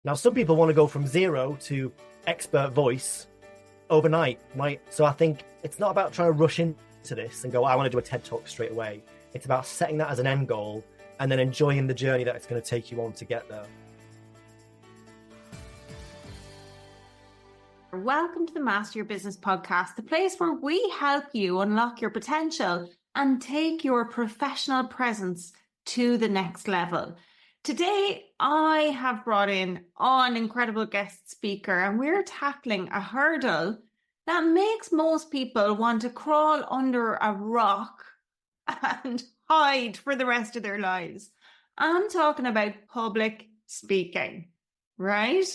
Now, some people want to go from zero to expert voice overnight, right? So I think it's not about trying to rush into this and go, I want to do a TED Talk straight away. It's about setting that as an end goal and then enjoying the journey that it's going to take you on to get there. Welcome to the Master Your Business podcast, the place where we help you unlock your potential and take your professional presence to the next level. Today, I have brought in an incredible guest speaker, and we're tackling a hurdle that makes most people want to crawl under a rock and hide for the rest of their lives. I'm talking about public speaking, right?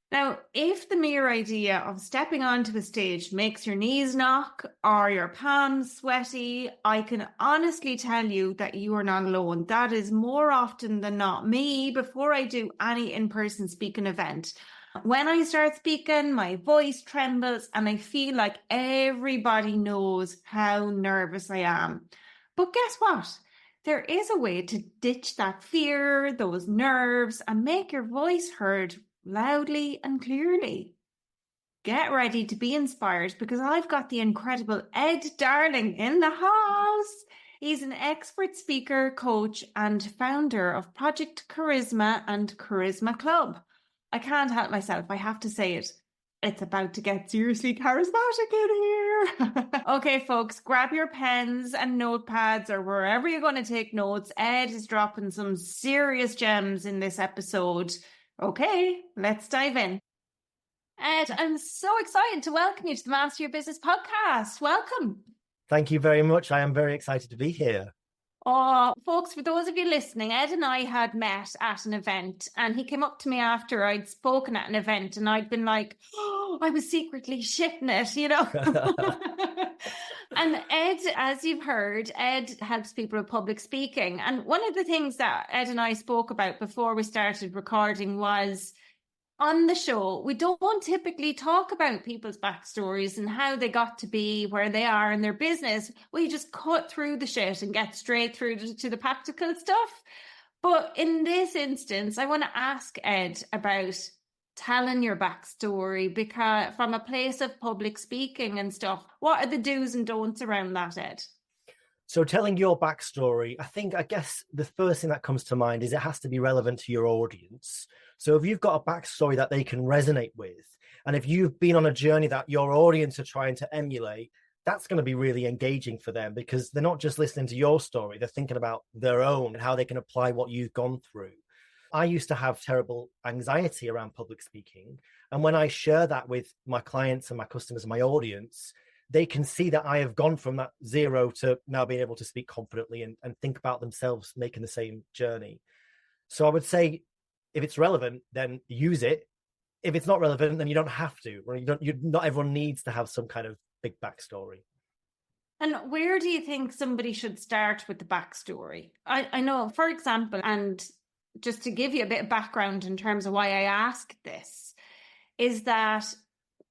Now, if the mere idea of stepping onto a stage makes your knees knock or your palms sweaty, I can honestly tell you that you are not alone. That is more often than not me before I do any in-person speaking event. When I start speaking, my voice trembles and I feel like everybody knows how nervous I am. But guess what? There is a way to ditch that fear, those nerves, and make your voice heard loudly and clearly. Get ready to be inspired because I've got the incredible Ed Darling in the house. He's an expert speaker, coach, and founder of Project Charisma and Charisma Club. I can't help myself. I have to say it. It's about to get seriously charismatic in here. Okay, folks, grab your pens and notepads or wherever you're going to take notes. Ed is dropping some serious gems in this episode. Okay, let's dive in. Ed, I'm so excited to welcome you to the Master Your Business podcast. Welcome. Thank you very much. I am very excited to be here. Oh, folks, for those of you listening, Ed and I had met at an event and he came up to me after I'd spoken at an event and I'd been like, oh, I was secretly shitting it, you know. And Ed, as you've heard, Ed helps people with public speaking. And one of the things that Ed and I spoke about before we started recording was on the show, we don't typically talk about people's backstories and how they got to be where they are in their business. We just cut through the shit and get straight through to the practical stuff. But in this instance, I want to ask Ed about telling your backstory, because from a place of public speaking and stuff, what are the do's and don'ts around that, Ed? So telling your backstory, I guess the first thing that comes to mind is it has to be relevant to your audience. So if you've got a backstory that they can resonate with, and if you've been on a journey that your audience are trying to emulate, that's going to be really engaging for them because they're not just listening to your story, they're thinking about their own and how they can apply what you've gone through. I used to have terrible anxiety around public speaking. And when I share that with my clients and my customers and my audience, they can see that I have gone from that zero to now being able to speak confidently and think about themselves making the same journey. So I would say if it's relevant, then use it. If it's not relevant, then you don't have to. Or not everyone needs to have some kind of big backstory. And where do you think somebody should start with the backstory? I know, for example, and just to give you a bit of background in terms of why I asked this, is that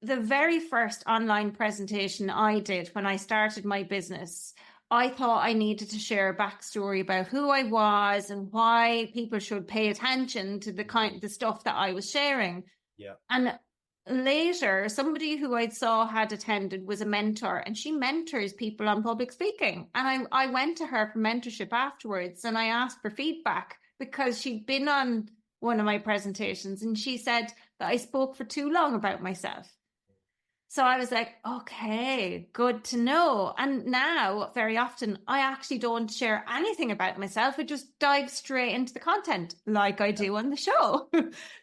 the very first online presentation I did when I started my business, I thought I needed to share a backstory about who I was and why people should pay attention to the stuff that I was sharing. Yeah. And later, somebody who I saw had attended was a mentor, and she mentors people on public speaking. And I went to her for mentorship afterwards, and I asked for feedback because she'd been on one of my presentations, and she said that I spoke for too long about myself. So I was like, okay, good to know. And now, very often, I actually don't share anything about myself. I just dive straight into the content like I do on the show.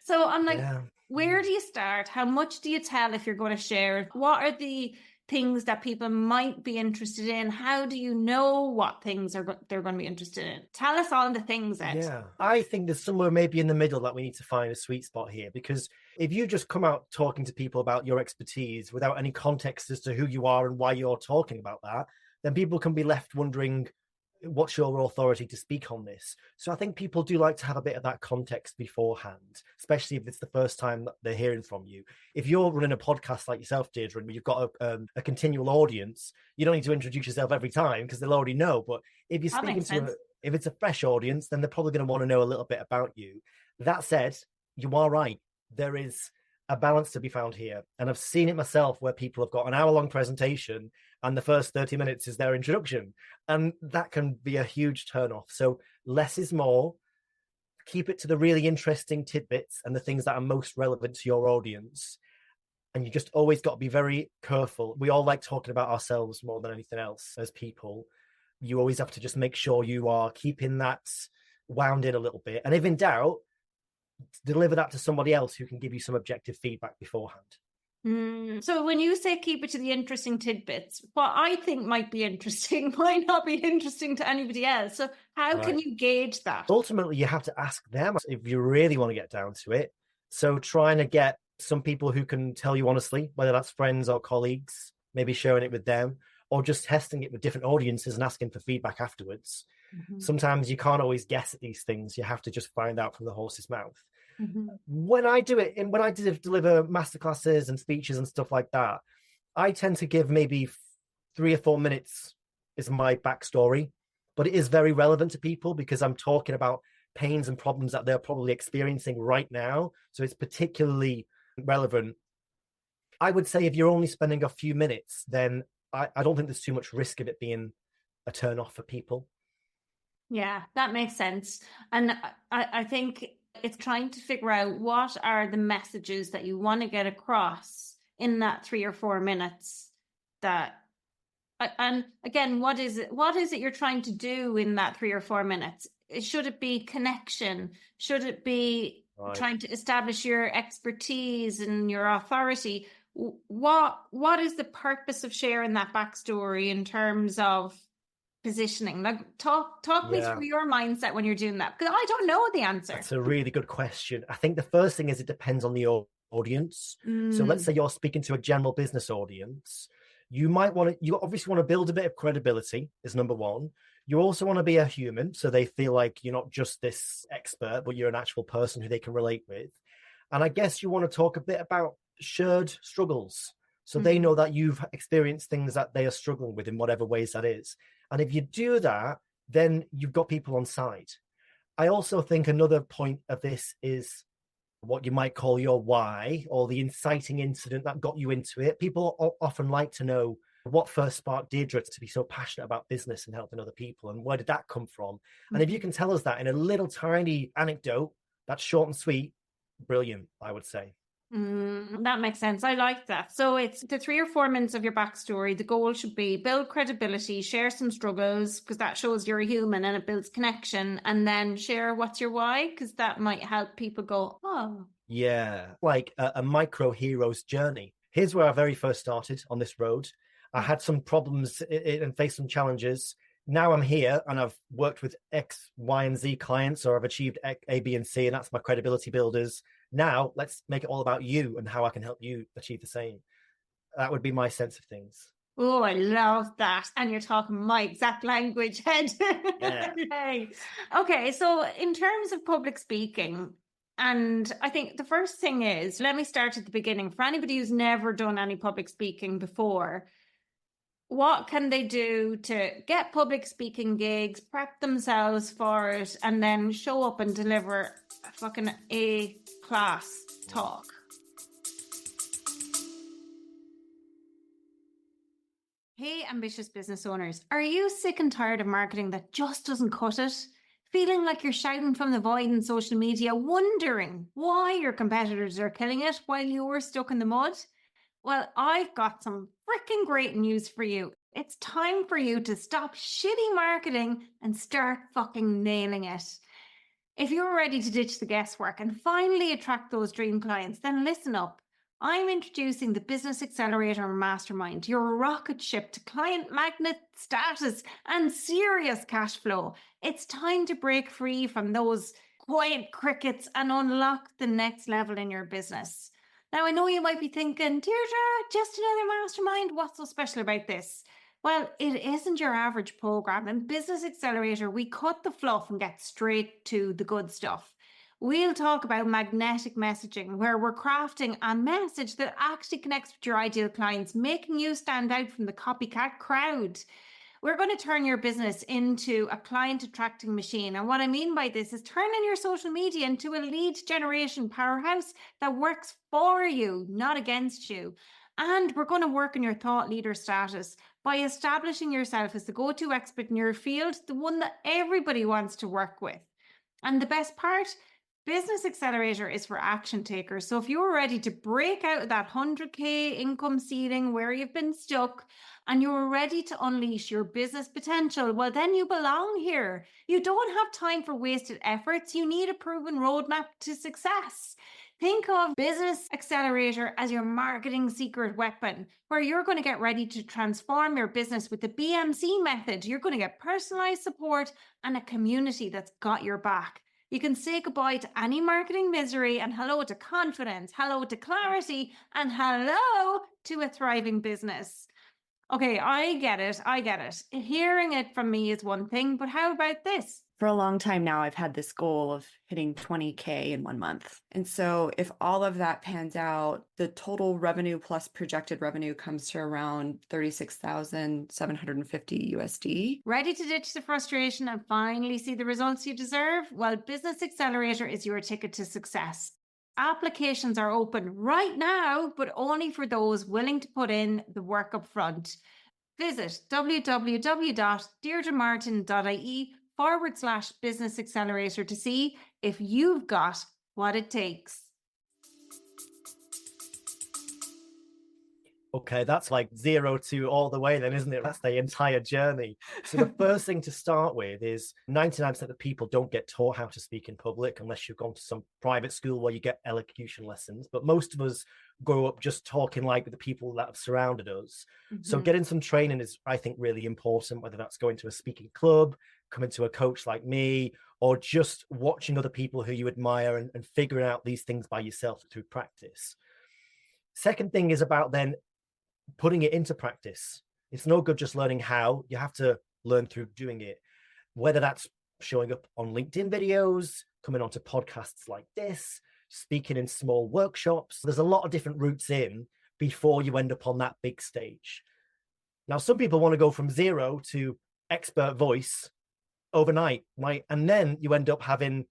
So I'm like, where do you start? How much do you tell if you're going to share? What are the things that people might be interested in? How do you know what things they're going to be interested in? Tell us all the things, Ed. Yeah, I think there's somewhere maybe in the middle that we need to find a sweet spot here, because if you just come out talking to people about your expertise without any context as to who you are and why you're talking about that, then people can be left wondering, what's your authority to speak on this? So I think people do like to have a bit of that context beforehand, especially if it's the first time that they're hearing from you. If you're running a podcast like yourself, Deirdre, and you've got a continual audience, you don't need to introduce yourself every time because they'll already know. But if you're speaking to if it's a fresh audience, then they're probably going to want to know a little bit about you. That said, you are right. There is a balance to be found here. And I've seen it myself where people have got an hour-long presentation and the first 30 minutes is their introduction. And that can be a huge turnoff. So less is more. Keep it to the really interesting tidbits and the things that are most relevant to your audience. And you just always got to be very careful. We all like talking about ourselves more than anything else as people. You always have to just make sure you are keeping that wound in a little bit. And if in doubt, deliver that to somebody else who can give you some objective feedback beforehand. So when you say keep it to the interesting tidbits, what I think might be interesting might not be interesting to anybody else. So how can you gauge that? Ultimately, you have to ask them if you really want to get down to it. So trying to get some people who can tell you honestly, whether that's friends or colleagues, maybe sharing it with them, or just testing it with different audiences and asking for feedback afterwards. Sometimes you can't always guess at these things. You have to just find out from the horse's mouth. When I do it, and when I deliver masterclasses and speeches and stuff like that, I tend to give maybe 3 or 4 minutes is my backstory, but it is very relevant to people because I'm talking about pains and problems that they're probably experiencing right now. So it's particularly relevant. I would say if you're only spending a few minutes, then I don't think there's too much risk of it being a turn off for people. Yeah, that makes sense. And I think it's trying to figure out what are the messages that you want to get across in that 3 or 4 minutes and again, what is it you're trying to do in that 3 or 4 minutes? Should it be connection? Should it be trying to establish your expertise and your authority? What is the purpose of sharing that backstory in terms of positioning? Like talk me through your mindset when you're doing that, because I don't know the answer. That's a really good question. I think the first thing is it depends on the audience. So let's say you're speaking to a general business audience. You obviously want to build a bit of credibility is number one. You also want to be a human, so they feel like you're not just this expert, but you're an actual person who they can relate with. And I guess you want to talk a bit about shared struggles. So they know that you've experienced things that they are struggling with in whatever ways that is. And if you do that, then you've got people on side. I also think another point of this is what you might call your why, or the inciting incident that got you into it. People often like to know what first sparked Deirdre to be so passionate about business and helping other people, and where did that come from? And if you can tell us that in a little tiny anecdote that's short and sweet, brilliant, I would say. That makes sense. I like that. So it's the 3 or 4 minutes of your backstory. The goal should be build credibility, share some struggles, because that shows you're a human and it builds connection, and then share what's your why, because that might help people go, oh. Yeah, like a micro hero's journey. Here's where I very first started on this road. I had some problems and faced some challenges. Now I'm here and I've worked with X, Y, and Z clients, or I've achieved A, B, and C, and that's my credibility builders. Now let's make it all about you and how I can help you achieve the same. That would be my sense of things. Oh, I love that. And you're talking my exact language, Head. Yeah. Okay, so in terms of public speaking, and I think the first thing is, let me start at the beginning. For anybody who's never done any public speaking before, what can they do to get public speaking gigs, prep themselves for it, and then show up and deliver a fucking A-class talk? Hey, ambitious business owners, are you sick and tired of marketing that just doesn't cut it? Feeling like you're shouting from the void in social media, wondering why your competitors are killing it while you're stuck in the mud? Well, I've got some freaking great news for you. It's time for you to stop shitty marketing and start fucking nailing it. If you're ready to ditch the guesswork and finally attract those dream clients, then listen up. I'm introducing the Business Accelerator Mastermind, your rocket ship to client magnet status and serious cash flow. It's time to break free from those quiet crickets and unlock the next level in your business. Now, I know you might be thinking, Deirdre, just another mastermind. What's so special about this? Well, it isn't your average program. In Business Accelerator, we cut the fluff and get straight to the good stuff. We'll talk about magnetic messaging, where we're crafting a message that actually connects with your ideal clients, making you stand out from the copycat crowd. We're going to turn your business into a client attracting machine. And what I mean by this is turning your social media into a lead generation powerhouse that works for you, not against you. And we're going to work on your thought leader status by establishing yourself as the go-to expert in your field, the one that everybody wants to work with. And the best part, Business Accelerator is for action takers. So if you're ready to break out of that 100K income ceiling where you've been stuck and you're ready to unleash your business potential, well, then you belong here. You don't have time for wasted efforts. You need a proven roadmap to success. Think of Business Accelerator as your marketing secret weapon, where you're going to get ready to transform your business with the BMC method. You're going to get personalized support and a community that's got your back. You can say goodbye to any marketing misery and hello to confidence, hello to clarity, and hello to a thriving business. Okay, I get it. Hearing it from me is one thing, but how about this? For a long time now, I've had this goal of hitting 20K in 1 month. And so if all of that pans out, the total revenue plus projected revenue comes to around 36,750 USD. Ready to ditch the frustration and finally see the results you deserve? Well, Business Accelerator is your ticket to success. Applications are open right now, but only for those willing to put in the work up front. Visit www.deirdremartin.ie/Business Accelerator to see if you've got what it takes. Okay, that's like 0 to all the way then, isn't it? That's the entire journey. So the first thing to start with is 99% of people don't get taught how to speak in public unless you've gone to some private school where you get elocution lessons. But most of us grow up just talking like with the people that have surrounded us. So getting some training is, I think, really important, whether that's going to a speaking club, coming to a coach like me, or just watching other people who you admire and figuring out these things by yourself through practice. Second thing is about then putting it into practice. It's no good just learning how. You have to learn through doing it, whether that's showing up on LinkedIn videos, coming onto podcasts like this, speaking in small workshops. There's a lot of different routes in before you end up on that big stage. Now, some people want to go from 0 to expert voice overnight, right? And then you end up having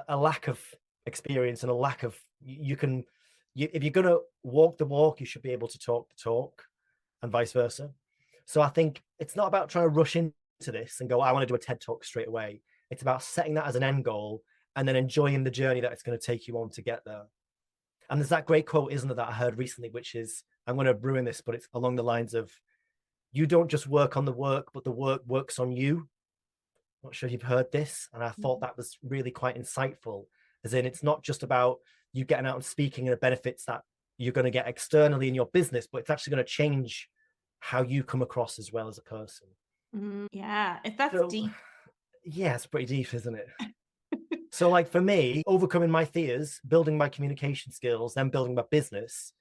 a lack of experience and a lack of, if you're going to walk the walk, you should be able to talk the talk, and vice versa. So I think it's not about trying to rush into this and go, I want to do a TED Talk straight away. It's about setting that as an end goal and then enjoying the journey that it's going to take you on to get there. And there's that great quote, isn't it, that I heard recently, which is, I'm going to ruin this, but it's along the lines of, you don't just work on the work, but the work works on you. Not sure if you've heard this. And I thought that was really quite insightful, as in it's not just about you getting out and speaking and the benefits that you're going to get externally in your business, but it's actually going to change how you come across as well as a person. Yeah, that's deep. Yeah, it's pretty deep, isn't it? So like for me, overcoming my fears, building my communication skills, then building my business,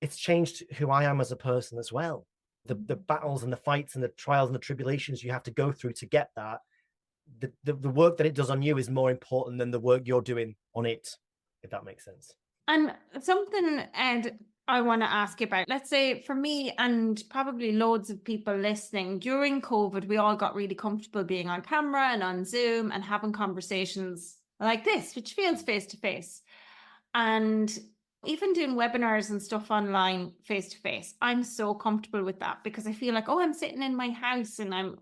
it's changed who I am as a person as well. The battles and the fights and the trials and the tribulations you have to go through to get that, the work that it does on you is more important than the work you're doing on it, if that makes sense. And something, Ed, I want to ask you about, let's say for me and probably loads of people listening, during COVID, we all got really comfortable being on camera and on Zoom and having conversations like this, which feels face to face. And even doing webinars and stuff online face to face, I'm so comfortable with that because I feel like, oh, I'm sitting in my house and I'm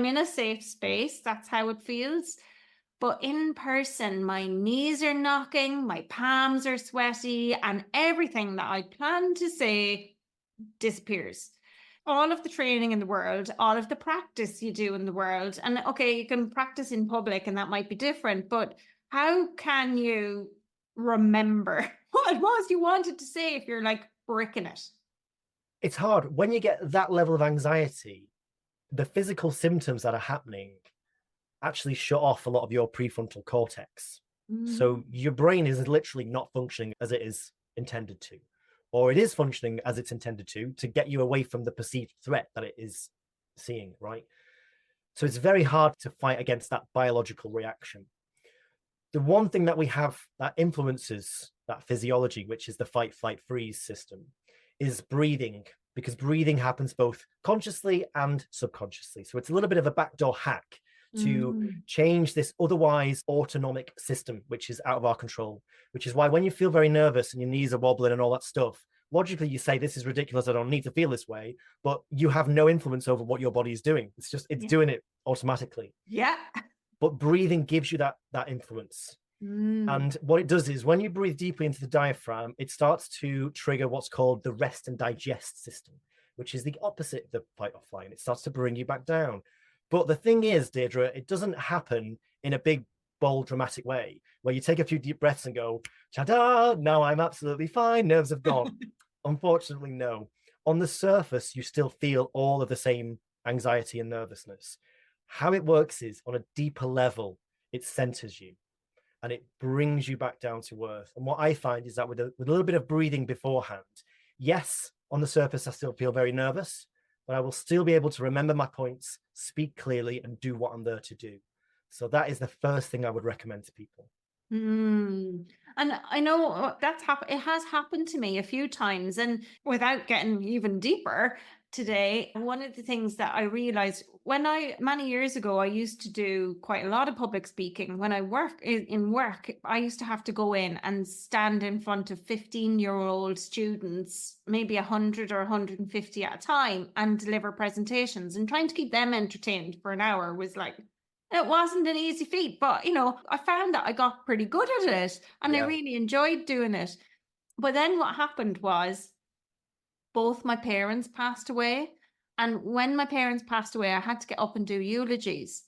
in a safe space. That's how it feels. But in person, my knees are knocking, my palms are sweaty, and everything that I plan to say disappears. All of the training in the world, all of the practice you do in the world, and okay, you can practice in public and that might be different, but how can you remember what it was you wanted to say if you're like bricking it? It's hard. When you get that level of anxiety, the physical symptoms that are happening actually shut off a lot of your prefrontal cortex. So your brain is literally not functioning as it is intended to, or it is functioning as it's intended to get you away from the perceived threat that it is seeing, right? So it's very hard to fight against that biological reaction. The one thing that we have that influences that physiology, which is the fight, flight, freeze system, is breathing because breathing happens both consciously and subconsciously. So it's a little bit of a backdoor hack to change this otherwise autonomic system, which is out of our control, which is why when you feel very nervous and your knees are wobbling and all that stuff, logically you say, this is ridiculous, I don't need to feel this way, but you have no influence over what your body is doing. It's just, it's doing it automatically. Yeah. But breathing gives you that influence. And what it does is when you breathe deeply into the diaphragm, it starts to trigger what's called the rest and digest system, which is the opposite of the fight or flight. And it starts to bring you back down. But the thing is, Deirdre, it doesn't happen in a big, bold, dramatic way where you take a few deep breaths and go, ta-da, now I'm absolutely fine, nerves have gone. Unfortunately, no. On the surface, you still feel all of the same anxiety and nervousness. How it works is on a deeper level, it centers you and it brings you back down to earth. And what I find is that with a little bit of breathing beforehand, yes, on the surface, I still feel very nervous, but I will still be able to remember my points, speak clearly, and do what I'm there to do. So that is the first thing I would recommend to people. And I know that's it has happened to me a few times. And without getting even deeper today, one of the things that I realized many years ago, I used to do quite a lot of public speaking. When I work, I used to have to go in and stand in front of 15-year-old students, maybe 100 or 150 at a time, and deliver presentations. And trying to keep them entertained for an hour was like, it wasn't an easy feat, but I found that I got pretty good at it and I really enjoyed doing it. But then what happened was both my parents passed away. And when my parents passed away, I had to get up and do eulogies.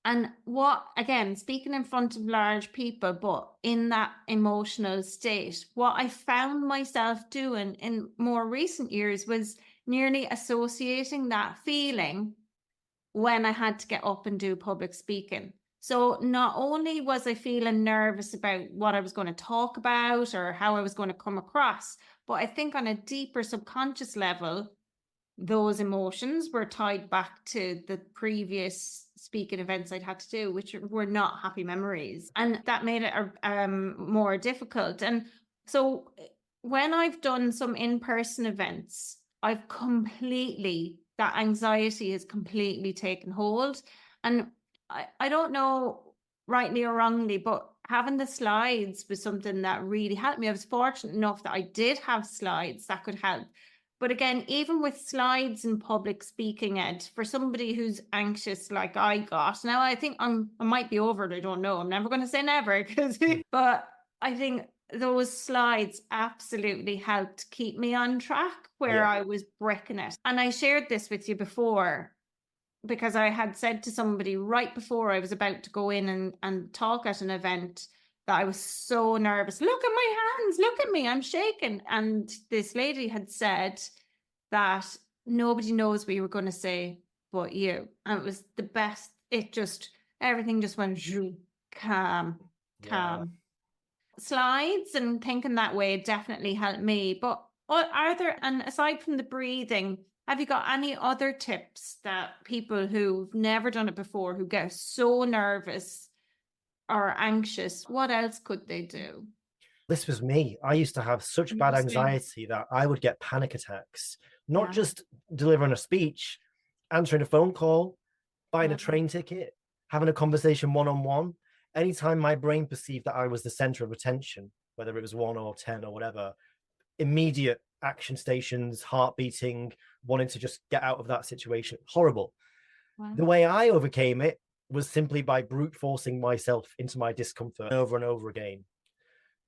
And again, speaking in front of large people, but in that emotional state, what I found myself doing in more recent years was nearly associating that feeling when I had to get up and do public speaking. So not only was I feeling nervous about what I was going to talk about or how I was going to come across, but I think on a deeper subconscious level, those emotions were tied back to the previous speaking events I'd had to do, which were not happy memories. And that made it more difficult. And so when I've done some in-person events, that anxiety has completely taken hold. And I don't know, rightly or wrongly, but having the slides was something that really helped me. I was fortunate enough that I did have slides that could help. But again, even with slides and public speaking, Ed, for somebody who's anxious like I got, now I think I might be over it. I don't know. I'm never going to say never, but I think those slides absolutely helped keep me on track where I was breaking it. And I shared this with you before because I had said to somebody right before I was about to go in and talk at an event that I was so nervous. Look at my hands, look at me, I'm shaking. And this lady had said that nobody knows what you were going to say but you. And it was the best. Everything just went calm. Slides and thinking that way definitely helped me. But and aside from the breathing, have you got any other tips that people who've never done it before, who get so nervous or anxious, what else could they do? This was me. I used to have such bad anxiety that I would get panic attacks, not just delivering a speech, answering a phone call, buying a train ticket, having a conversation one-on-one. Anytime my brain perceived that I was the center of attention, whether it was 1 or 10 or whatever, immediate action stations, heart beating, wanting to just get out of that situation. Horrible. Wow. The way I overcame it was simply by brute forcing myself into my discomfort over and over again.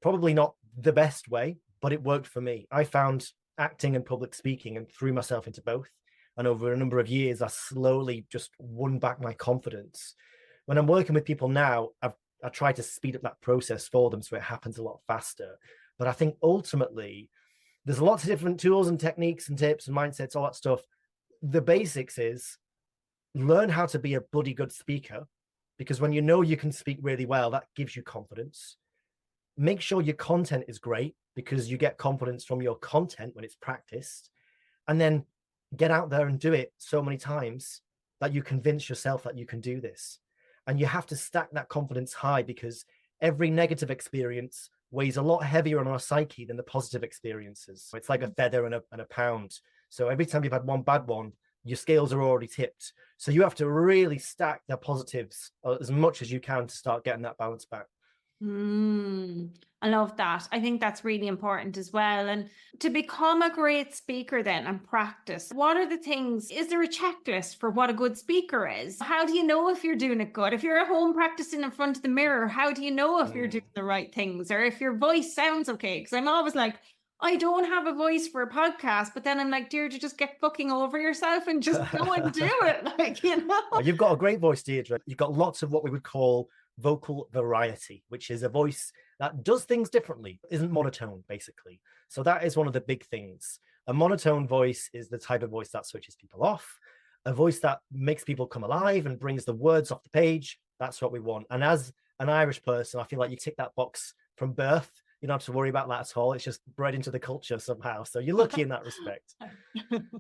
Probably not the best way, but it worked for me. I found acting and public speaking and threw myself into both. And over a number of years, I slowly just won back my confidence. When I'm working with people now, I try to speed up that process for them so it happens a lot faster. But I think ultimately, there's lots of different tools and techniques and tips and mindsets, all that stuff. The basics is learn how to be a bloody good speaker, because when you know you can speak really well, that gives you confidence. Make sure your content is great, because you get confidence from your content when it's practiced. And then get out there and do it so many times that you convince yourself that you can do this. And you have to stack that confidence high, because every negative experience weighs a lot heavier on our psyche than the positive experiences. It's like a feather and a pound. So every time you've had one bad one, your scales are already tipped. So you have to really stack the positives as much as you can to start getting that balance back. I love that. I think that's really important as well. And to become a great speaker then and practice, what are the things? Is there a checklist for what a good speaker is? How do you know if you're doing it good? If you're at home practicing in front of the mirror, how do you know if you're doing the right things or if your voice sounds okay? Because I'm always like, I don't have a voice for a podcast, but then I'm like, Deirdre, just get fucking over yourself and just go and do it. Like, you know. Oh, you've got a great voice, Deirdre. You've got lots of what we would call vocal variety, which is a voice that does things differently, isn't monotone, basically. So that is one of the big things. A monotone voice is the type of voice that switches people off. A voice that makes people come alive and brings the words off the page. That's what we want. And as an Irish person, I feel like you tick that box from birth. You don't have to worry about that at all. It's just bred into the culture somehow. So you're lucky in that respect.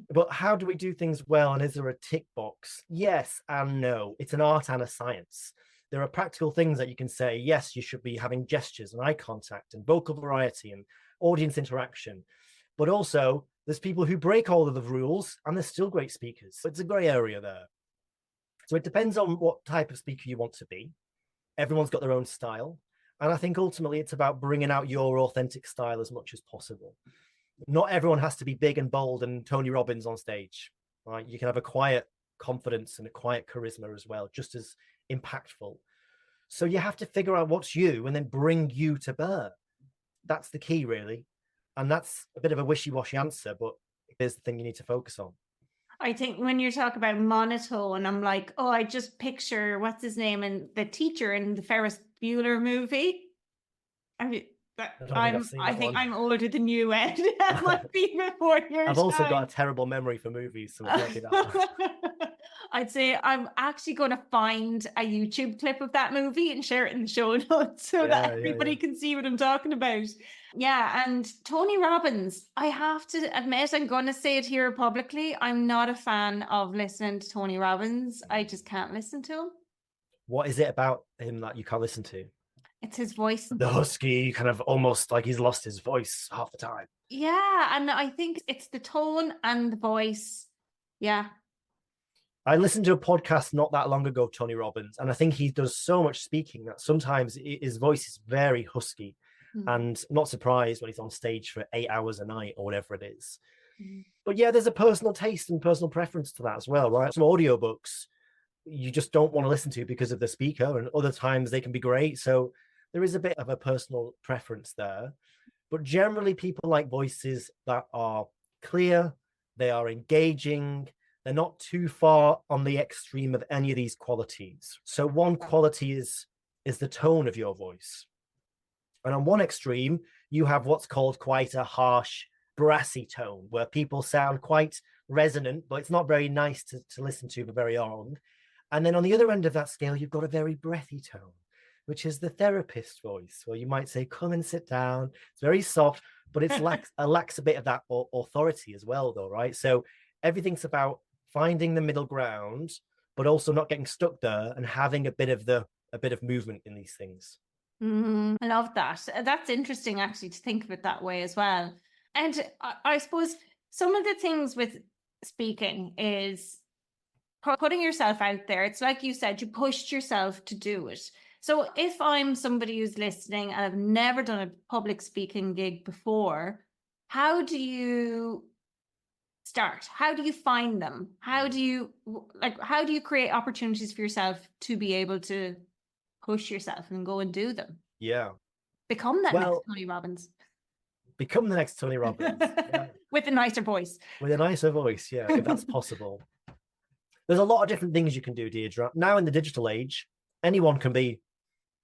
But how do we do things well? And is there a tick box? Yes and no. It's an art and a science. There are practical things that you can say, yes, you should be having gestures and eye contact and vocal variety and audience interaction. But also, there's people who break all of the rules and they're still great speakers. So it's a grey area there. So it depends on what type of speaker you want to be. Everyone's got their own style. And I think ultimately it's about bringing out your authentic style as much as possible. Not everyone has to be big and bold and Tony Robbins on stage, right? You can have a quiet confidence and a quiet charisma as well, just as impactful. So you have to figure out what's you and then bring you to bear. That's the key, really. And that's a bit of a wishy-washy answer, but here's the thing you need to focus on. I think when you talk about monotone, I'm like, oh, I just picture what's his name and the teacher in the Ferris Bueller movie. I think I'm older than you, Ed. That might be before your I've also got a terrible memory for movies, so it might be that. I'd say I'm actually going to find a YouTube clip of that movie and share it in the show notes so that everybody can see what I'm talking about. Yeah, and Tony Robbins, I have to admit, I'm going to say it here publicly, I'm not a fan of listening to Tony Robbins. I just can't listen to him. What is it about him that you can't listen to? It's his voice. The husky, kind of almost like he's lost his voice half the time. Yeah, and I think it's the tone and the voice. Yeah. I listened to a podcast not that long ago, Tony Robbins, and I think he does so much speaking that sometimes his voice is very husky. And not surprised when he's on stage for 8 hours a night or whatever it is. But yeah, there's a personal taste and personal preference to that as well, right? Some audiobooks you just don't want to listen to because of the speaker, and other times they can be great. So there is a bit of a personal preference there. But generally, people like voices that are clear, they are engaging, they're not too far on the extreme of any of these qualities. So one quality is the tone of your voice. And on one extreme, you have what's called quite a harsh, brassy tone, where people sound quite resonant, but it's not very nice to listen to for very long. And then on the other end of that scale, you've got a very breathy tone, which is the therapist voice, where you might say, come and sit down. It's very soft, but it lacks a bit of that authority as well, though, right? So everything's about finding the middle ground, but also not getting stuck there and having a bit of movement in these things. I love that. That's interesting, actually, to think of it that way as well. And I suppose some of the things with speaking is putting yourself out there. It's like you said, you pushed yourself to do it. So if I'm somebody who's listening and I've never done a public speaking gig before, how do you start? How do you find them? How do you create opportunities for yourself to be able to push yourself and go and do them? Yeah. Become that next Tony Robbins. Become the next Tony Robbins. Yeah. With a nicer voice. With a nicer voice, yeah, if that's possible. There's a lot of different things you can do, Deirdre. Now in the digital age, anyone can be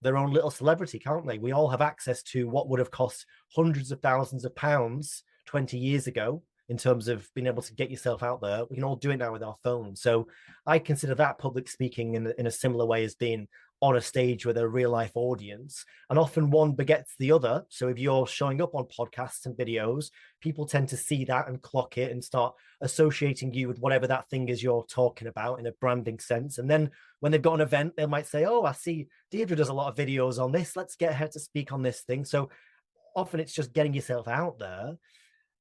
their own little celebrity, can't they? We all have access to what would have cost hundreds of thousands of pounds 20 years ago in terms of being able to get yourself out there. We can all do it now with our phones. So I consider that public speaking in a similar way as being on a stage with a real life audience, and often one begets the other. So if you're showing up on podcasts and videos, people tend to see that and clock it and start associating you with whatever that thing is you're talking about in a branding sense. And then when they've got an event, they might say, oh, I see Deirdre does a lot of videos on this. Let's get her to speak on this thing. So often it's just getting yourself out there.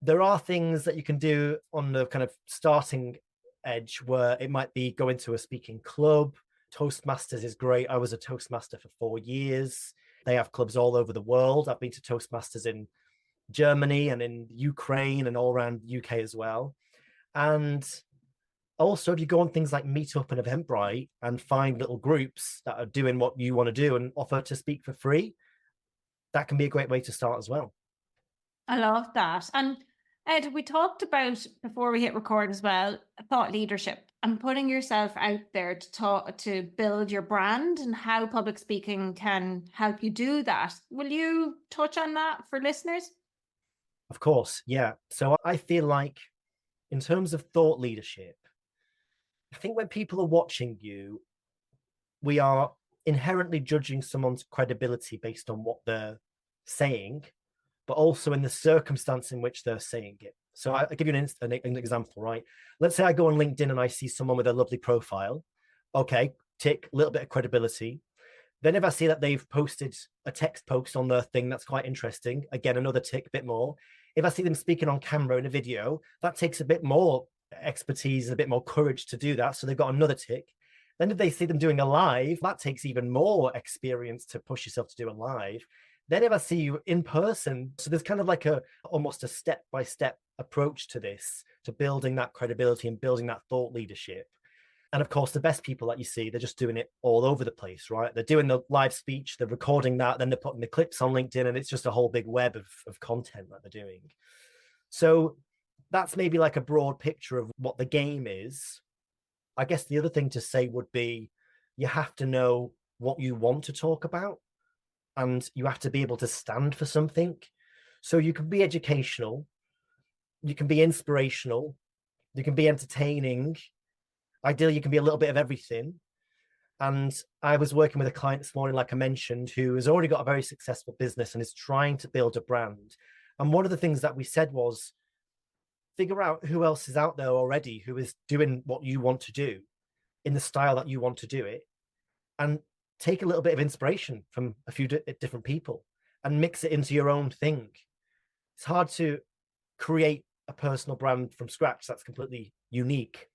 There are things that you can do on the kind of starting edge where it might be going to a speaking club. Toastmasters is great. I was a Toastmaster for 4 years. They have clubs all over the world. I've been to Toastmasters in Germany and in Ukraine and all around the UK as well. And also, if you go on things like Meetup and Eventbrite and find little groups that are doing what you want to do and offer to speak for free, that can be a great way to start as well. I love that. And Ed, we talked about before we hit record as well, thought leadership and putting yourself out there to build your brand and how public speaking can help you do that. Will you touch on that for listeners? Of course, yeah. So I feel like in terms of thought leadership, I think when people are watching you, we are inherently judging someone's credibility based on what they're saying, but also in the circumstance in which they're saying it. So I'll give you an example, right? Let's say I go on LinkedIn and I see someone with a lovely profile. Okay, tick, a little bit of credibility. Then if I see that they've posted a text post on their thing that's quite interesting, again, another tick, a bit more. If I see them speaking on camera in a video, that takes a bit more expertise and a bit more courage to do that. So they've got another tick. Then if they see them doing a live, that takes even more experience to push yourself to do a live. Then if I see you in person, so there's kind of like almost a step-by-step approach to this, to building that credibility and building that thought leadership. And of course, the best people that you see, they're just doing it all over the place, right? They're doing the live speech, they're recording that, then they're putting the clips on LinkedIn, and it's just a whole big web of content that they're doing. So that's maybe like a broad picture of what the game is. I guess the other thing to say would be you have to know what you want to talk about, and you have to be able to stand for something. So you can be educational, you can be inspirational, you can be entertaining. Ideally, you can be a little bit of everything. And I was working with a client this morning, like I mentioned, who has already got a very successful business and is trying to build a brand. And one of the things that we said was, figure out who else is out there already who is doing what you want to do in the style that you want to do it, and take a little bit of inspiration from a few different people and mix it into your own thing. It's hard to create a personal brand from scratch that's completely unique,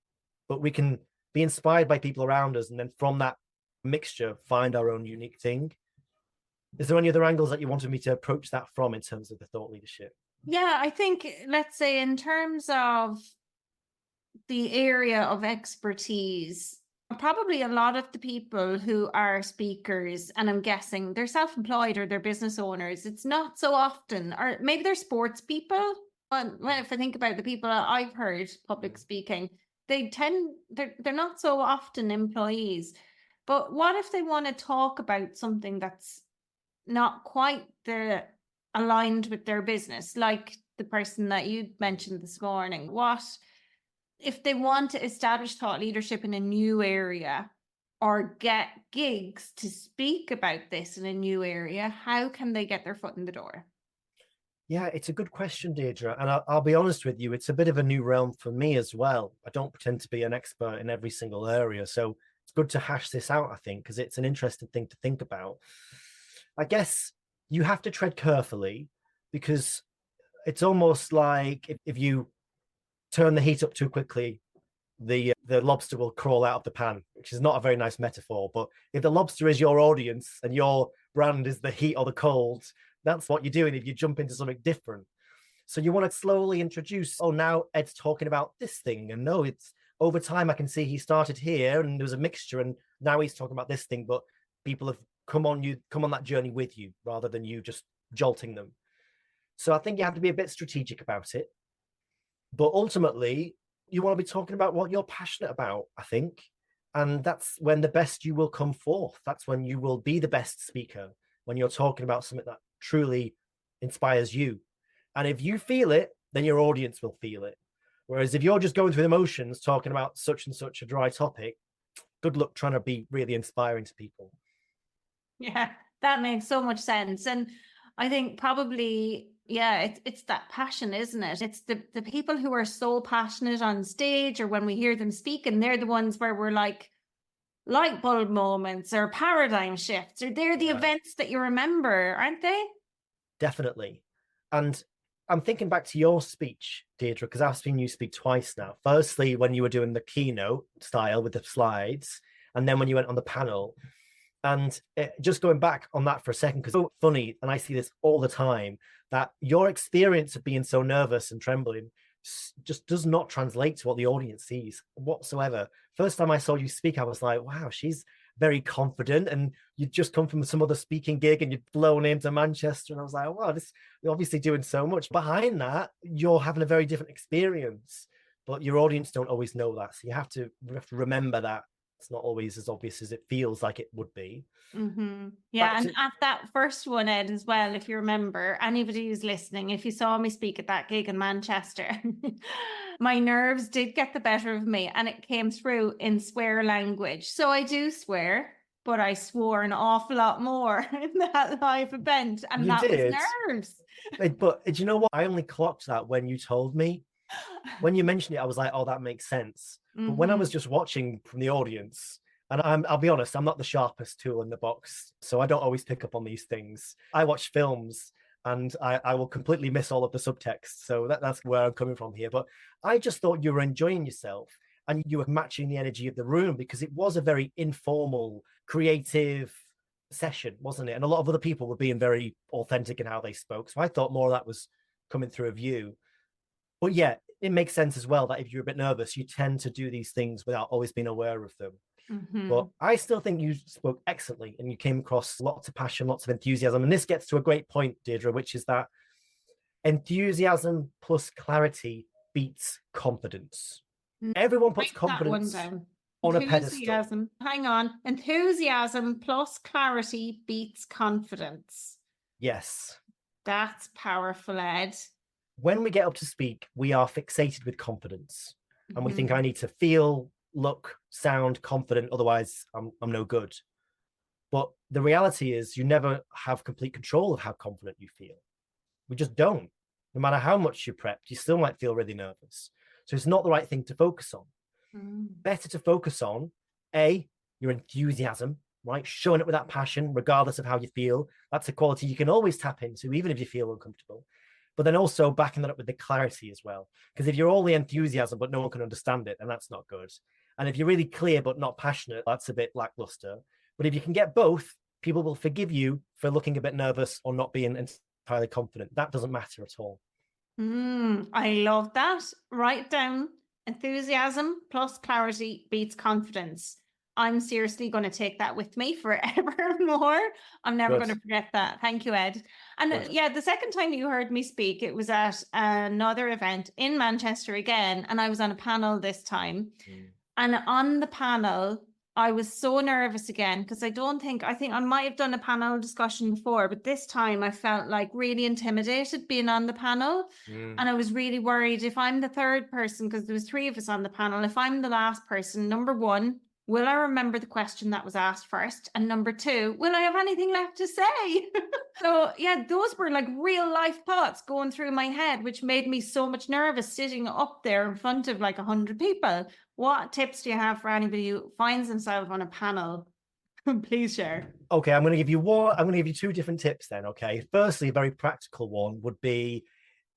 but we can be inspired by people around us, and then from that mixture, find our own unique thing. Is there any other angles that you wanted me to approach that from in terms of the thought leadership? Yeah, I think, let's say in terms of the area of expertise, probably a lot of the people who are speakers, and I'm guessing they're self-employed or they're business owners, it's not so often, or maybe they're sports people. But if I think about the people I've heard public speaking, they're not so often employees. But what if they want to talk about something that's not quite aligned with their business, like the person that you mentioned this morning? What if they want to establish thought leadership in a new area or get gigs to speak about this in a new area? How can they get their foot in the door? Yeah, it's a good question, Deirdre. And I'll be honest with you, it's a bit of a new realm for me as well. I don't pretend to be an expert in every single area. So it's good to hash this out, I think, because it's an interesting thing to think about. I guess you have to tread carefully, because it's almost like if you turn the heat up too quickly, the lobster will crawl out of the pan, which is not a very nice metaphor. But if the lobster is your audience and your brand is the heat or the cold, that's what you're doing if you jump into something different. So you want to slowly introduce, oh, now Ed's talking about this thing. And no, it's over time, I can see he started here and there was a mixture, and now he's talking about this thing, but people have come on that journey with you rather than you just jolting them. So I think you have to be a bit strategic about it. But ultimately, you want to be talking about what you're passionate about, I think. And that's when the best you will come forth. That's when you will be the best speaker, when you're talking about something that truly inspires you. And if you feel it, then your audience will feel it. Whereas if you're just going through the motions, talking about such and such a dry topic, good luck trying to be really inspiring to people. Yeah, that makes so much sense. And I think probably, yeah, it's that passion, isn't it? It's the people who are so passionate on stage, or when we hear them speak, and they're the ones where we're like light bulb moments or paradigm shifts, or they're the events that you remember, aren't they? Definitely. And I'm thinking back to your speech, Deirdre, because I've seen you speak twice now. Firstly, when you were doing the keynote style with the slides, and then when you went on the panel. And just going back on that for a second, because it's so funny, and I see this all the time, that your experience of being so nervous and trembling just does not translate to what the audience sees whatsoever. First time I saw you speak, I was like, wow, she's very confident, and you'd just come from some other speaking gig and you'd flown into Manchester, and I was like, wow, you're obviously doing so much. Behind that, you're having a very different experience, but your audience don't always know that. So you have to remember that it's not always as obvious as it feels like it would be. Mm-hmm. Yeah, and at that first one, Ed, as well, if you remember, anybody who's listening, if you saw me speak at that gig in Manchester, my nerves did get the better of me, and it came through in swear language. So I do swear, but I swore an awful lot more in that live event, and that was nerves. But do you know what? I only clocked that when you told me. When you mentioned it, I was like, oh, that makes sense. But when I was just watching from the audience, and I'll be honest, I'm not the sharpest tool in the box, so I don't always pick up on these things. I watch films and I will completely miss all of the subtext. So that's where I'm coming from here. But I just thought you were enjoying yourself and you were matching the energy of the room, because it was a very informal, creative session, wasn't it? And a lot of other people were being very authentic in how they spoke. So I thought more of that was coming through of you. But yeah, it makes sense as well that if you're a bit nervous, you tend to do these things without always being aware of them. But I still think you spoke excellently and you came across lots of passion, lots of enthusiasm. And this gets to a great point, Deirdre, which is that enthusiasm plus clarity beats confidence. Everyone puts confidence on a pedestal. Hang on. Enthusiasm plus clarity beats confidence. Yes. That's powerful, Ed. When we get up to speak, we are fixated with confidence and we think I need to feel, look, sound confident, otherwise I'm no good. But the reality is you never have complete control of how confident you feel. We just don't. No matter how much you prepped, you still might feel really nervous. So it's not the right thing to focus on. Better to focus on your enthusiasm, right? Showing it with that passion, regardless of how you feel. That's a quality you can always tap into, even if you feel uncomfortable. But then also backing that up with the clarity as well. Because if you're all the enthusiasm, but no one can understand it, then that's not good. And if you're really clear, but not passionate, that's a bit lackluster. But if you can get both, people will forgive you for looking a bit nervous or not being entirely confident. That doesn't matter at all. I love that. Write down enthusiasm plus clarity beats confidence. I'm seriously going to take that with me forevermore. I'm never going to forget that. Thank you, Ed. And yeah, the second time you heard me speak, it was at another event in Manchester again. And I was on a panel this time. And on the panel, I was so nervous again because I think I might have done a panel discussion before, but this time I felt like really intimidated being on the panel. And I was really worried if I'm the third person, because there was 3 of us on the panel, if I'm the last person, number 1, will I remember the question that was asked first? And number 2, will I have anything left to say? So yeah, those were like real life thoughts going through my head, which made me so much nervous sitting up there in front of like 100 people. What tips do you have for anybody who finds themselves on a panel? Please share. Okay, I'm going to give you 2 different tips then, okay? Firstly, a very practical one would be,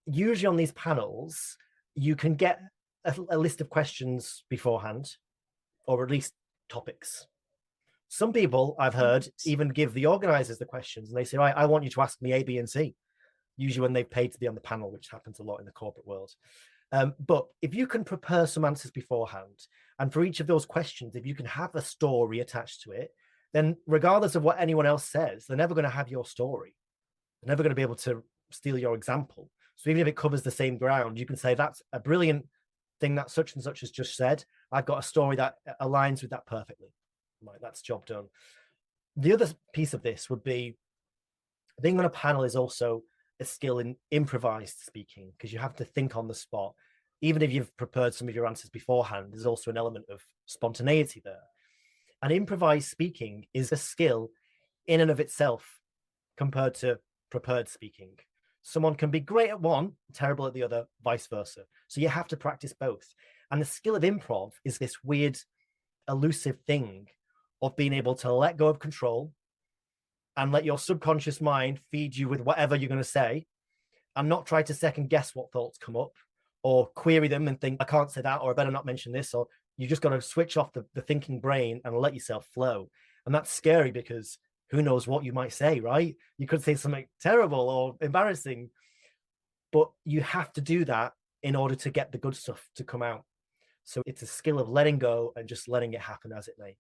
usually on these panels, you can get a list of questions beforehand, or at least topics. Some people I've heard even give the organizers the questions and they say, right, I want you to ask me A, B, and C, usually when they've paid to be on the panel, which happens a lot in the corporate world. But if you can prepare some answers beforehand, and for each of those questions, if you can have a story attached to it, then regardless of what anyone else says, they're never going to have your story. They're never going to be able to steal your example. So even if it covers the same ground, you can say, that's a brilliant thing that such and such has just said. I've got a story that aligns with that perfectly. Right, that's job done. The other piece of this would be, being on a panel is also a skill in improvised speaking, because you have to think on the spot. Even if you've prepared some of your answers beforehand, there's also an element of spontaneity there. And improvised speaking is a skill in and of itself compared to prepared speaking. Someone can be great at one, terrible at the other, vice versa. So you have to practice both. And the skill of improv is this weird, elusive thing of being able to let go of control and let your subconscious mind feed you with whatever you're going to say, and not try to second guess what thoughts come up or query them and think, I can't say that, or I better not mention this, or you just got to switch off the thinking brain and let yourself flow. And that's scary because who knows what you might say, right? You could say something terrible or embarrassing, but you have to do that in order to get the good stuff to come out. So it's a skill of letting go and just letting it happen as it may.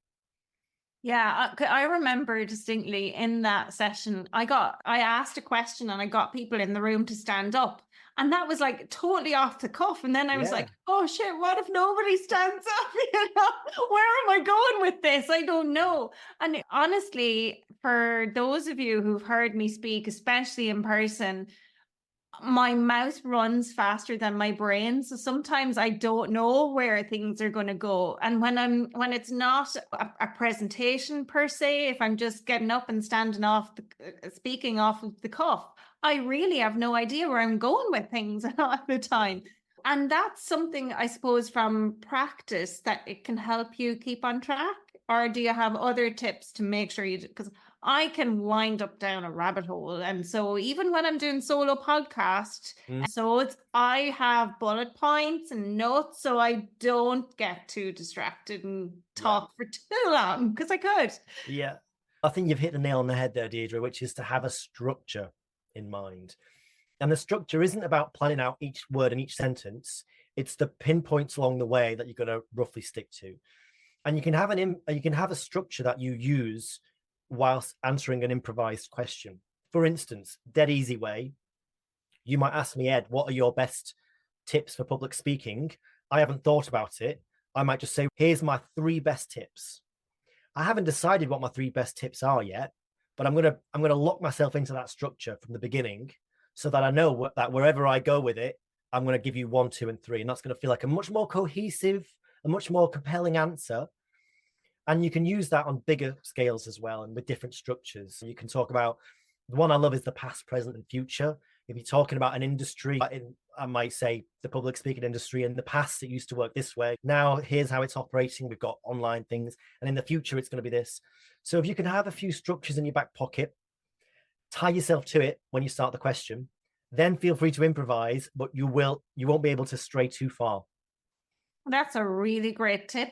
Yeah, I remember distinctly in that session, I asked a question and I got people in the room to stand up. And that was like totally off the cuff. And then I was like, oh shit, what if nobody stands up? You know, where am I going with this? I don't know. And honestly, for those of you who've heard me speak, especially in person, my mouth runs faster than my brain, so sometimes I don't know where things are going to go. And when it's not a presentation per se, if I'm just getting up and standing off speaking off of the cuff, I really have no idea where I'm going with things a lot of the time. And that's something, I suppose, from practice that it can help you keep on track. Or do you have other tips to make sure you do? Because I can wind up down a rabbit hole. And so even when I'm doing solo podcast, I have bullet points and notes so I don't get too distracted and talk for too long, because I could. Yeah. I think you've hit the nail on the head there, Deirdre, which is to have a structure in mind. And the structure isn't about planning out each word and each sentence. It's the pinpoints along the way that you're going to roughly stick to. And you can have a structure that you use whilst answering an improvised question. For instance, dead easy way, you might ask me, Ed, what are your best tips for public speaking? I haven't thought about it. I might just say, here's my 3 best tips. I haven't decided what my 3 best tips are yet, but I'm gonna lock myself into that structure from the beginning so that I know that wherever I go with it, I'm going to give you 1, 2, and 3. And that's going to feel like a much more cohesive, a much more compelling answer. And you can use that on bigger scales as well and with different structures. You can talk about, the one I love is the past, present, and future. If you're talking about an industry, I might say the public speaking industry, in the past, it used to work this way. Now, here's how it's operating. We've got online things. And in the future, it's going to be this. So if you can have a few structures in your back pocket, tie yourself to it when you start the question, then feel free to improvise, but you won't be able to stray too far. That's a really great tip.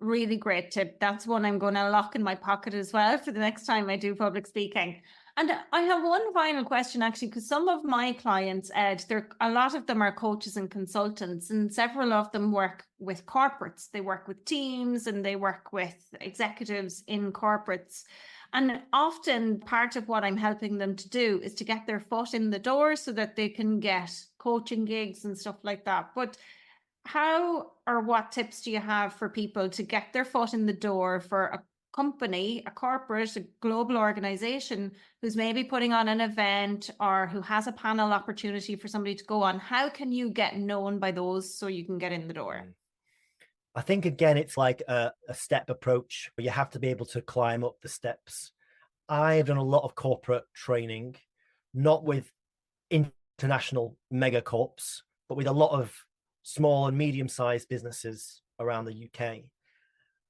Really great tip. That's one I'm going to lock in my pocket as well for the next time I do public speaking. And I have one final question, actually, because some of my clients, Ed, a lot of them are coaches and consultants, and several of them work with corporates. They work with teams and they work with executives in corporates. And often part of what I'm helping them to do is to get their foot in the door so that they can get coaching gigs and stuff like that. But how or what tips do you have for people to get their foot in the door for a company, a corporate, a global organization who's maybe putting on an event or who has a panel opportunity for somebody to go on? How can you get known by those so you can get in the door? I think, again, it's like a step approach where you have to be able to climb up the steps. I've done a lot of corporate training, not with international mega corps, but with a lot of small and medium-sized businesses around the UK.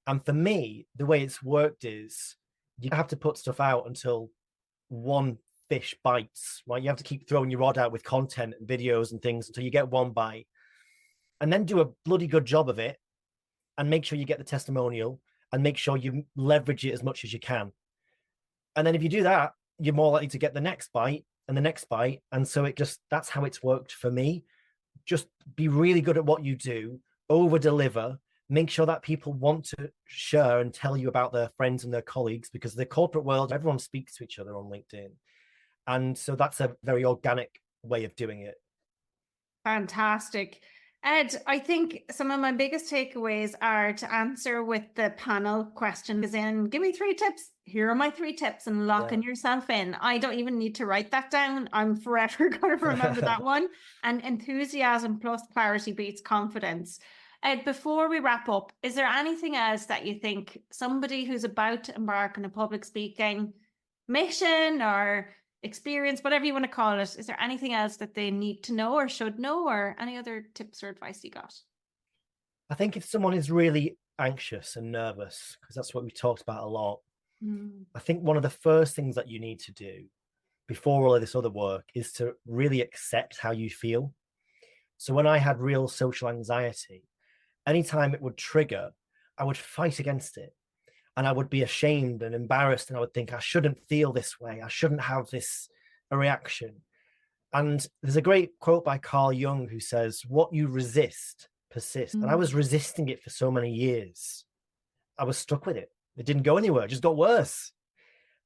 And for me, the way it's worked is you have to put stuff out until one fish bites, right? You have to keep throwing your rod out with content and videos and things until you get one bite, and then do a bloody good job of it and make sure you get the testimonial and make sure you leverage it as much as you can. And then if you do that, you're more likely to get the next bite and the next bite. And so that's how it's worked for me. Just be really good at what you do, over deliver, make sure that people want to share and tell you about their friends and their colleagues, because the corporate world, everyone speaks to each other on LinkedIn. And so that's a very organic way of doing it. Fantastic. Ed, I think some of my biggest takeaways are to answer with the panel question, as in, give me 3 tips. Here are my 3 tips, and locking yourself in. I don't even need to write that down. I'm forever going to remember that one. And enthusiasm plus clarity beats confidence. Ed, before we wrap up, is there anything else that you think somebody who's about to embark on a public speaking mission or experience, whatever you want to call it, is there anything else that they need to know or should know, or any other tips or advice you got? I think if someone is really anxious and nervous, because that's what we talked about a lot, I think one of the first things that you need to do before all of this other work is to really accept how you feel. So when I had real social anxiety, anytime it would trigger, I would fight against it. And I would be ashamed and embarrassed. And I would think, I shouldn't feel this way. I shouldn't have this a reaction. And there's a great quote by Carl Jung who says, what you resist persists. And I was resisting it for so many years. I was stuck with it. It didn't go anywhere. It just got worse.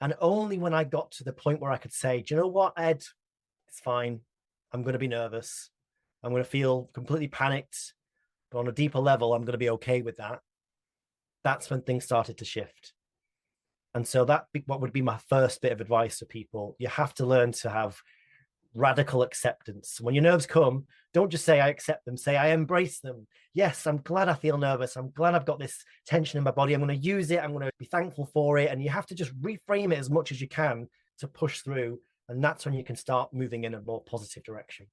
And only when I got to the point where I could say, do you know what, Ed? It's fine. I'm going to be nervous. I'm going to feel completely panicked. But on a deeper level, I'm going to be okay with that. That's when things started to shift. And so what would be my first bit of advice to people. You have to learn to have radical acceptance. When your nerves come, don't just say, I accept them. Say, I embrace them. Yes, I'm glad I feel nervous. I'm glad I've got this tension in my body. I'm going to use it. I'm going to be thankful for it. And you have to just reframe it as much as you can to push through. And that's when you can start moving in a more positive direction.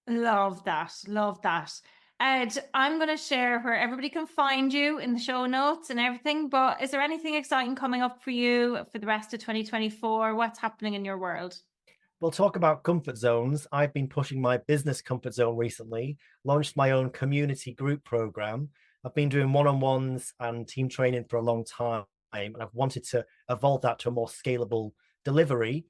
Love that. Love that. Ed, I'm going to share where everybody can find you in the show notes and everything, but is there anything exciting coming up for you for the rest of 2024? What's happening in your world? We'll talk about comfort zones. I've been pushing my business comfort zone recently, launched my own community group program. I've been doing one-on-ones and team training for a long time, and I've wanted to evolve that to a more scalable delivery.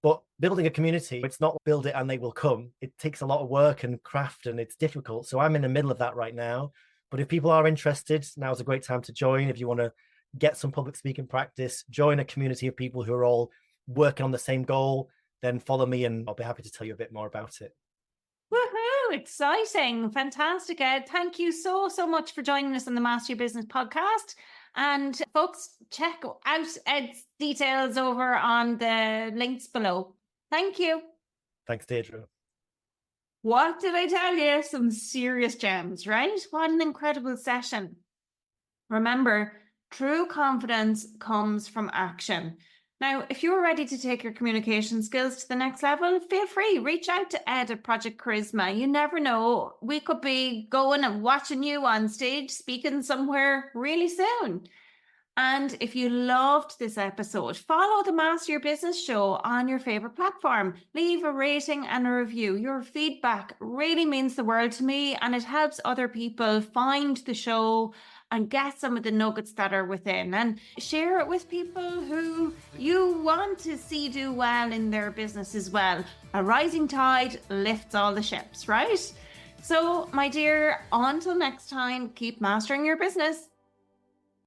But building a community, it's not build it and they will come. It takes a lot of work and craft, and it's difficult. So I'm in the middle of that right now. But if people are interested, now's a great time to join. If you want to get some public speaking practice, join a community of people who are all working on the same goal, then follow me and I'll be happy to tell you a bit more about it. Woohoo! Exciting. Fantastic, Ed. Thank you so much for joining us on the Master Your Business podcast. And folks, check out Ed's details over on the links below. Thank you. Thanks, Deirdre. What did I tell you? Some serious gems, right? What an incredible session. Remember, true confidence comes from action. Now, if you're ready to take your communication skills to the next level, feel free, reach out to Ed at Project Charisma. You never know, we could be going and watching you on stage, speaking somewhere really soon. And if you loved this episode, follow the Master Your Business show on your favorite platform. Leave a rating and a review. Your feedback really means the world to me, and it helps other people find the show and get some of the nuggets that are within, and share it with people who you want to see do well in their business as well. A rising tide lifts all the ships, right? So, my dear, until next time, keep mastering your business.